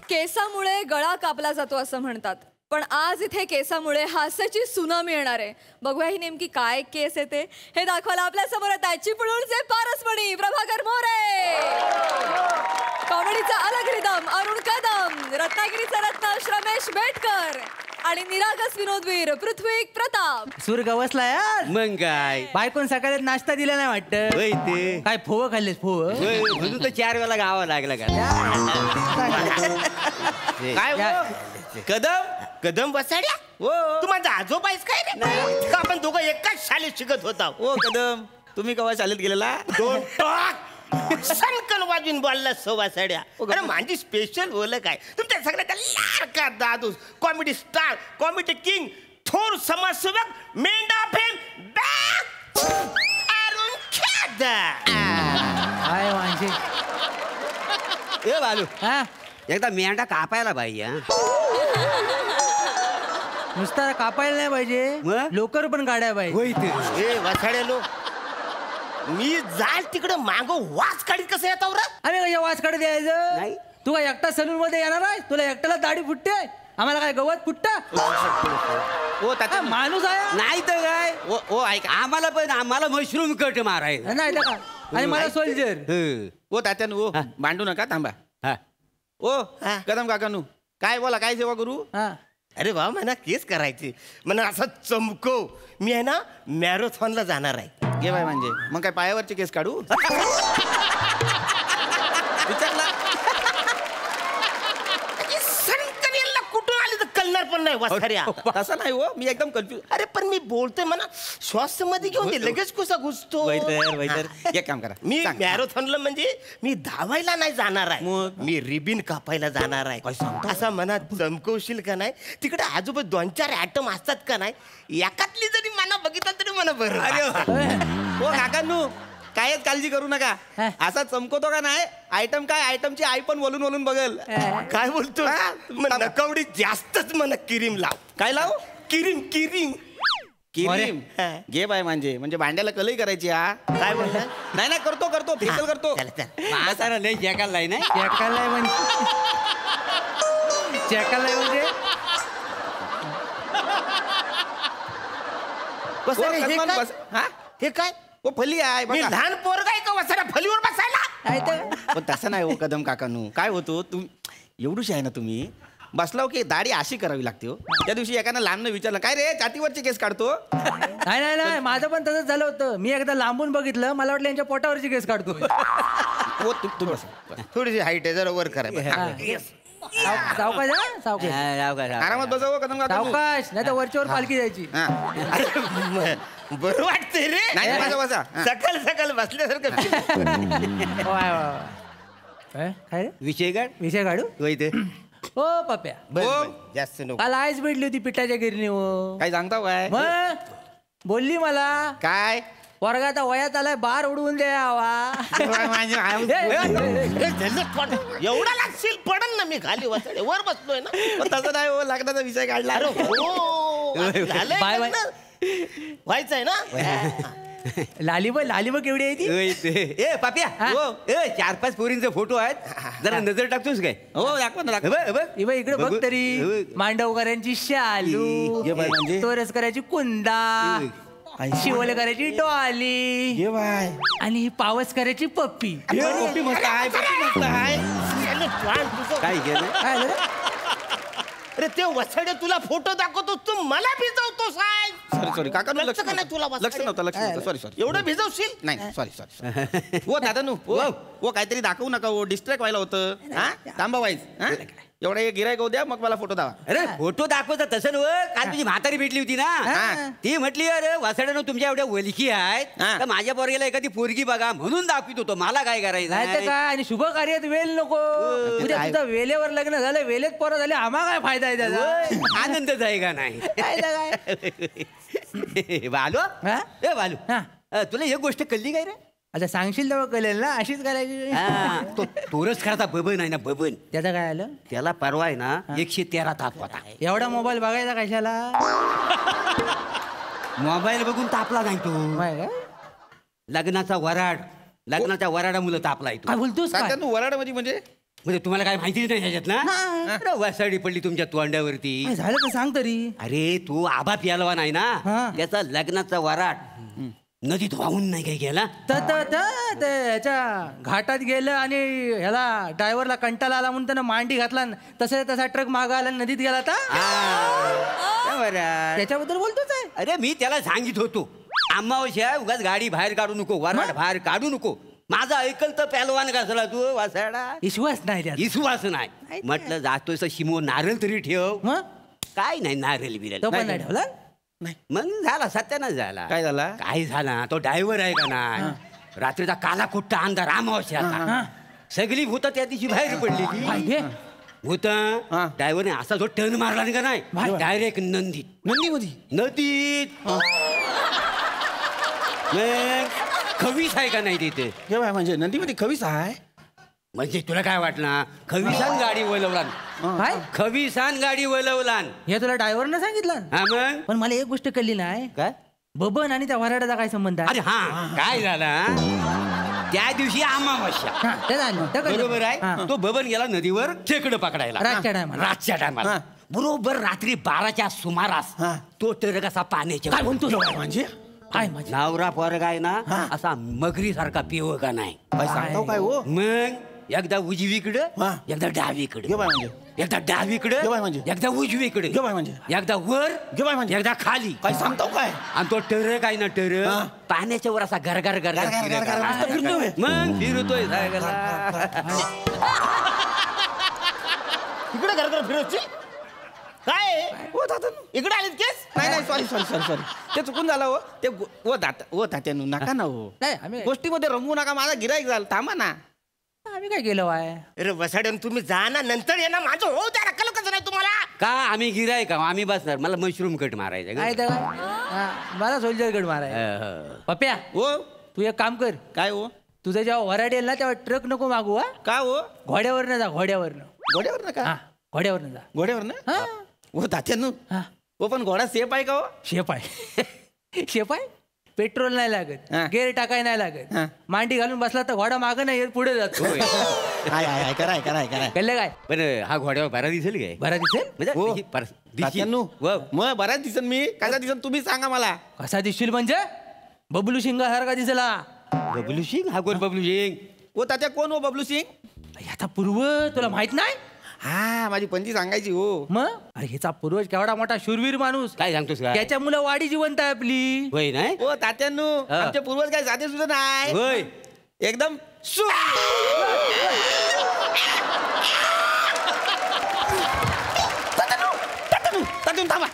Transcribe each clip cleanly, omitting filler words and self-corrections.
केसामुळे गळा कापला जातो असं म्हणतात, पण आज इथे केसामुळे हास्याची सुनामी येणार आहे. बघूया ही नेमकी काय केस येते हे दाखवायला आपल्या समोर आहेत चिपळूणचे पारसमणी प्रभाकर मोरे, कॉमेडीचा अलग रिदम अरुण कदम, रत्नागिरीचा रत्नाश रमेश बेटकर आणि निरागस विनोदवीर पृथ्वी प्रताप. सूर गवसला यार. मग काय बायकोन सकाळी नाश्ता दिला नाही वाटत. होय ते काय फोव खाल्लेस फोव. म्हणून तर 4 वेळा गावा लागला का काय कदम कदम बसाड्या हो तू माझा आजोबा आहेस काय रे? का आपण दोघं एकाच शाळेत शिकत होता. ओ कदम तुम्ही केव्हा शाळेत गेलेला? दोन टॉक सनकन वाजून बोलला सव्वा साड्या. अरे माझी स्पेशल ओळख आहे तुमच्या सगळ्याचा लाडका दादूस, कॉमेडी स्टार, कॉमेडी किंग, थोर समाजसेवक, मेंढा फेम अरुण खेदार. काय म्हणजे ए बालू हा एकदा मेंढा कापायला पाहिजे. नुसता कापायला नाही पाहिजे, मग? लोकर पण काढायला पाहिजे. होय ते ए वसाड्या लो मी जाल तिकडे माग वाच काढीत कसं येताव रे? आम्ही कशा वाच काढत यायचं? नाही. तू काय एकटा सलून मध्ये येणार आहे? तुला एकट्याला दाढी फुटते, आम्हाला काय गवत फुटत? ओ तात्या माणूस आहे नाही तर काय ओ ऐक आम्हाला मशरूम कट मारायचं नाही तर का? आणि मला सोल्जर. ओ तात्यान ओ भांडू नका थांबा. हा. ओ कदम काकानू काय बोला काय सेवा करू? हा अरे वा म्हणा केस करायची म्हणा असं चमकव. मी आहे ना मॅरेथॉनला जाणार आहे. घे बाय म्हणजे मग काय पायावरचे केस काढू? विचारला सनकनेला कुठून आली तर कळणार पण नाही वसाड्या. तसं नाही हो मी एकदम कन्फ्युज. अरे पण मी बोलतोय म्हणा श्वास मध्ये घेऊन ते लगेच कसा घुसतो. एक काम करा मी सांग. मॅरेथॉनला म्हणजे मी धावायला नाही जाणार आहे, मग? मी रिबिन कापायला जाणार आहे. असा मनात चमकवशील का नाही? तिकडे आजोबा 2-4 ॲटम असतात का नाही? एकातली जरी मना बघितलं तरी मला बरं. ओ काकांनू कायच काळजी करू नका. असा चमकवतो का नाही आयटम काय आयटमची आई पण वलून वलून बघल. काय बोलतो? मग नकवडी जास्तच मला क्रीम लाव. काय लाव? क्रीम क्रीम क्रीम घे बाय म्हणजे भांड्याला कलई करायची. हा काय बोलता? नाही नाही करतो फेशियल करतो. म्हातारा लय जगाला नाही चॅकाला म्हणजे चॅकाला म्हणजे हे काय? ओ फली आहे मी बघा. लहान पोरगा आहे का वसारा फलीवर बसायला? काय तर पण तसं नाही हो कदम काकानू. काय होतो तुम्ही एवढूशी आहे ना तुम्ही बसलाव की दाढी अशी करावी लागते हो. त्या दिवशी एकानं लहाननं विचारलं काय रे छातीवरचे केस काढतो? नाही नाही नाही माझं पण तसंच झालं होतं. मी एकदा लांबून बघितलं, मला वाटलं यांच्या पोटावरची केस काढतो. हो तुम्ही थोडीशी हाईट आहे जरा वर करा. सावकाश हा सावकाश आरामात बसावं कदम काकानू. सावकाश नाही तर वरच्यावर पालखी जायची. बरं वाटतंय रे. नाही बसा. सकाळ सकाळ बसल्यासारखं वा, वा, वा. काय रे विषय काढ विषय काढू? होय ते हो पप्या जास्त नको. काल आईच भेटली होती पिठाच्या गिरणीवर. काय सांगता काय? मग बोलली मला काय वर्गात आता वयात आलाय बार उडवून द्यावा. एवढा लागशील पडन ना मी खाली वसाडे वर बसलोय ना. पण तसं नाही हो लग्नाचा विषय काढला. अरे हो झालंय बाय, बाय. लग्न. व्हायचंय ना. लालीब केवढी आहे ती? होय ते ए पाप्या हो 4-5 पोरींचे फोटो आहेत जरा नजर टाकतोस काय? हो दाखव ना दाखव. इबा इकडे बघ तरी. मांडवकरांची शालू, ये बाई म्हणजे? तोरसकरांची कुंदा, शिवलकरांची डॉली ये बाय आणि ही पावसकरांची पप्पी. पप्पी मस्त आहे पप्पी मस्त आहे. काय केलं? काय झालं? अरे ते वसाडे तुला फोटो दाखवतो तू मला भिजवतो साहेब. सॉरी काका लक्ष का नाही तुला लक्ष नव्हतं सॉरी एवढं भिजवशील? नाही सॉरी हो दादा हो काहीतरी दाखवू नका हो डिस्ट्रॅक्ट व्हायला होतं. हा थांबा वाईज एवढा एक गिरायक होऊ द्या मग मला फोटो दावा. अरे फोटो दाखवता तसं नव काल तुझी म्हातारी भेटली होती ना ती म्हटली अरे वासड्यानं तुमच्या एवढ्या वलखी आहेत तर माझ्या पोरगीला एखादी पोरगी बघा म्हणून दाखवित होतो मला काय करायचं नाही तर काय. आणि शुभ कार्यात वेल नको. उद्या तुझं वेळेवर लग्न झालं वेळेत पोरं झाले आम्हाला काय फायदा आहे त्याचा? आनंदच आहे का नाही? काय काय बालू हा? ए बालू तुला एक गोष्ट कळली काय रे? आता सांगशील तेव्हा कळेल ना. अशीच करायची. तो तोरच खरता बबन आहे ना बबन त्याचं काय आलं? त्याला परवा आहे ना 113 ताप होता. एवढा मोबाईल बघायचा कशाला? मोबाईल बघून तापला नाही तो. माहिती का? लग्नाचा वराड लग्नाच्या वराडा मुलं तापलाय तू काय बोलतोस काय? तात्यानू वराड म्हणजे म्हणजे तुम्हाला काय माहिती नाही ह्याच्यात ना अरे वसाडी पडली तुमच्या तोंडावरती काय झालं का सांग तरी. अरे तू आबा प्यालवा नाही ना हा. त्याचा लग्नाचा वराट नदीत वाहून नाही काय गेला ते ह्याच्या घाटात गेलं आणि ह्याला ड्रायव्हरला कंटाळा आला म्हणून त्यानं मांडी घातला तसा ट्रक मागा आला आणि नदीत गेला वराड. त्याच्याबद्दल बोलतोच आहे. अरे मी त्याला सांगित होतो अमावस्या उगाच गाडी बाहेर काढू नको वराड बाहेर काढू नको माझं ऐकल तर पॅलवान घासला तू वासाडा विश्वास नाही त्यात. विश्वास नाही म्हटलं जातोय शिमो नारळ तरी ठेव मग काय नाही नारळ बिरल तो पण नाही ठेवला. मग झाला सत्यानाश झाला काय झाला? काय झाला तो ड्रायव्हर आहे का नाही रात्रीचा काला कुट्टा अंधार अमावस्या सगळी भूत त्या दिवशी बाहेर पडली काय हे? भूत ड्रायव्हरने असा जो टर्न मारला नाही का नाही डायरेक्ट नंदीत नदीत मग खवीस आहे का नाही तिथे हे बाय म्हणजे नदीमध्ये खवीस आहे म्हणजे तुला काय वाटलं खवीसान गाडी वळवलान काय खवीसान गाडी वळवलान हे तुला ड्रायव्हरनं सांगितलं. हा मग पण मला एक गोष्ट कळली नाही काय बबन आणि त्या वराडाचा काय संबंध आहे. अरे हा काय झाला त्या दिवशी अमावस्या हा, ते झालं, ते कळलं. बरोबर हा. आहे तो बबन गेला नदीवर खेकडं पकडायला रातच्या टायमाला. रातच्या टायमाला बरोबर रात्री 12च्या सुमारास तो टरक असा पाण्याच्या काय म्हणतो म्हणजे काय माझी नवरा पोरगा आहे ना असा मगरी सारखा पिव का नाही काय सांगतो काय हो मग एकदा उजवीकडं एकदा डावीकडे घे बाय म्हणजे एकदा डावीकडे घे बाय म्हणजे. एकदा उजवीकडे घे बाय म्हणजे. एकदा वर घे बाय म्हणजे. एकदा खाली काय सांगतो काय आणि तो टरक आहे ना टरक पाण्याच्या वर असा गरगर गरगर, गरगर, मस्त फिरतोय. मग फिरतोय जायला. इकडे घर फिरवची काय हो दादा इकडे आलेत केस नाही सॉरी ते चुकून झालं हो ते ओ तात्यानू नका ना हो नाही आम्ही गोष्टीमध्ये रंगू नका माझा गिराईक झाला थांबा ना आम्ही काय केलं वाय. अरे वसाड्यान तुम्ही जा ना नंतर ये ना माझं हो त्या रक्कल कसं नाही तुम्हाला का आम्ही गिराय का आम्ही बसणार मला मशरूम कट मारायचा काय का? तर काय? हा, मला सोल्जर गड माराय. पप्या हो तू एक काम कर काय हो तुझं जेव्हा वराड येईल ना तेव्हा ट्रक नको मागू हा का हो घोड्यावरनं जा घोड्यावरनं. घोड्यावर ना हा का घोड्यावरनं जा. घोड्यावर ना हा हो तात्यानू हा हो पण घोडा सेफ आहे का हो शेप आहे शेप आहे पेट्रोल नाही लागत हा. गेअर टाकाय नाही लागत हा. मांडी घालून बसला तर घोडा मागं नाही येत, पुढे जातो. आहे कराय कळलं काय पण हा घोड्यावर बरा दिसेल काय बरं दिसेल म्हणजे हो. ही दिसेल. तात्यानू व. मग बऱ्याच दिसन मी कसा दिसन तुम्ही सांगा मला कसा दिसशील म्हणजे बबलू शिंगासारखा दिसला. बबलू सिंग हा कोण बबलू सिंग हो तात्या कोण हो बबलू सिंग आता पूर्व तुला माहित नाही हा माझी पंची सांगायची हो मग अरे ह्याचा पूर्वज केवढा मोठा शूरवीर माणूस काय सांगतोस का त्याच्या मुलं वाडी जिवंत आहे आपली. होय नाही हो तात्यानू हा. आमचे पूर्वज काय साधे सुद्धा नाही होय एकदम तात्यानू थांबा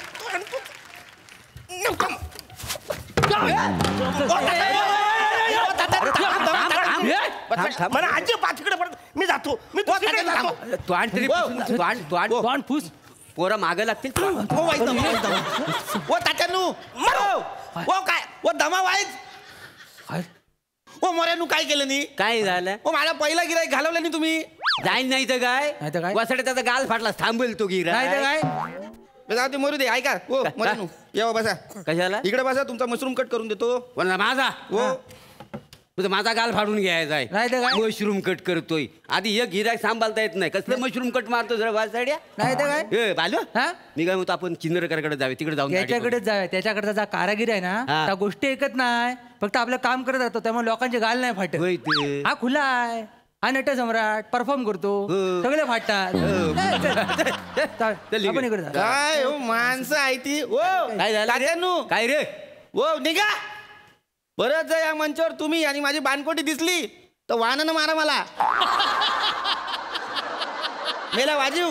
मला आजी पाचकडे पडत मी जातो मी दुसरीकडे जातो तोंड फुस पोरा मागे लागतील ओ तात्यानू ओ काय ओ दमा वाईज काय? ओ मोऱ्यानू काय केलं नी काय झालं ओ मला पहिला गिराईक घालवलं नी तुम्ही जाईन नाही तर नाही तर काय काय? वसाडे त्याचा गाल फाटला थांबेल तो गिरा नाही तर काय जाऊ ते मरू दे ऐका ओ मोऱ्यानू या बसा कशाला इकडे बसा तुमचा मशरूम कट करून देतो कोणा माझा ओ तुझा माझा गाल फाडून घ्यायचा नाही तर काय? आहे मशरूम कट करतोय आधी एक गिराक सांभाळता येत नाही कसलं मशरूम कट मारतो जरा वासाड्या नाही तर काय ए बालू हा? मी काय म्हणतो आपण चिंदरकरकडे जावे तिकडे जाऊन दाढी त्याच्याकडेच जाऊया त्याच्याकडचा जा कारागीर आहे ना हा. त्या गोष्टी ऐकत नाही फक्त आपलं काम करत राहतो त्यामुळे लोकांचे गाल नाही फाटत. होय ते. हा खुला आहे हा नट सम्राट परफॉर्म करतो हो. सगळे फाटतात. चल, चल, आपण इकडे जा. काय हो माणसं आहे ती ओ काय झालं रे? तात्यानू काय रे ओ निघा बरंच या मंचावर तुम्ही आणि माझी बानकोटी दिसली तर वाहनानं मारा मला मेला वाजीव